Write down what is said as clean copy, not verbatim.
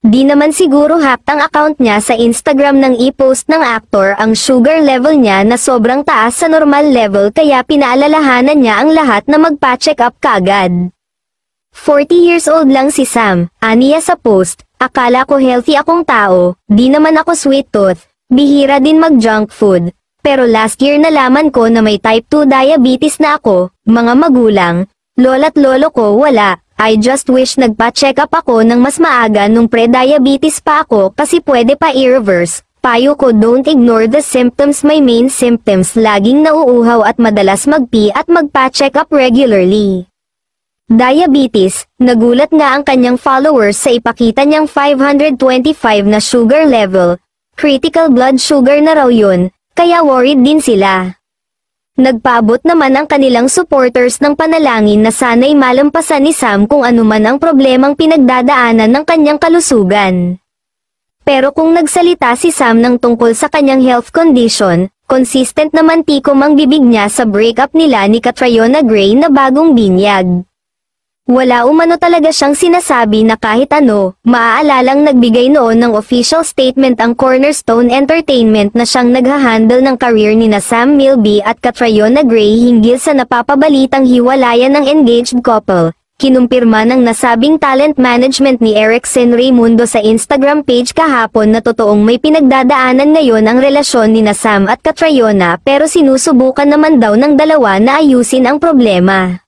Di naman siguro hacked ang account niya sa Instagram nang i-post ng actor ang sugar level niya na sobrang taas sa normal level kaya pinaalalahanan niya ang lahat na magpa-check up kagad. 40 years old lang si Sam, aniya sa post, akala ko healthy akong tao, di naman ako sweet tooth, bihira din mag-junk food. Pero last year nalaman ko na may type 2 diabetes na ako, mga magulang, lola't lolo ko wala. I just wish nagpa-check up ako ng mas maaga nung pre-diabetes pa ako kasi pwede pa i-reverse. Payo ko don't ignore the symptoms. My main symptoms laging nauuhaw at madalas mag-pee at magpa-check up regularly. Diabetes, nagulat nga ang kanyang followers sa ipakita niyang 525 na sugar level. Critical blood sugar na raw yun, kaya worried din sila. Nagpaabot naman ang kanilang supporters ng panalangin na sana'y malampasan ni Sam kung anuman ang problemang pinagdadaanan ng kanyang kalusugan. Pero kung nagsalita si Sam ng tungkol sa kanyang health condition, consistent naman tikom ang bibig niya sa breakup nila ni Catriona Gray na bagong binyag. Wala umano talaga siyang sinasabi na kahit ano, maaalalang nagbigay noon ng official statement ang Cornerstone Entertainment na siyang naghahandle ng career ni na Sam Milby at Catriona Gray hinggil sa napapabalitang hiwalayan ng engaged couple. Kinumpirma ng nasabing talent management ni Erickson Raimundo sa Instagram page kahapon na totoong may pinagdadaanan ngayon ang relasyon ni na Sam at Catriona pero sinusubukan naman daw ng dalawa na ayusin ang problema.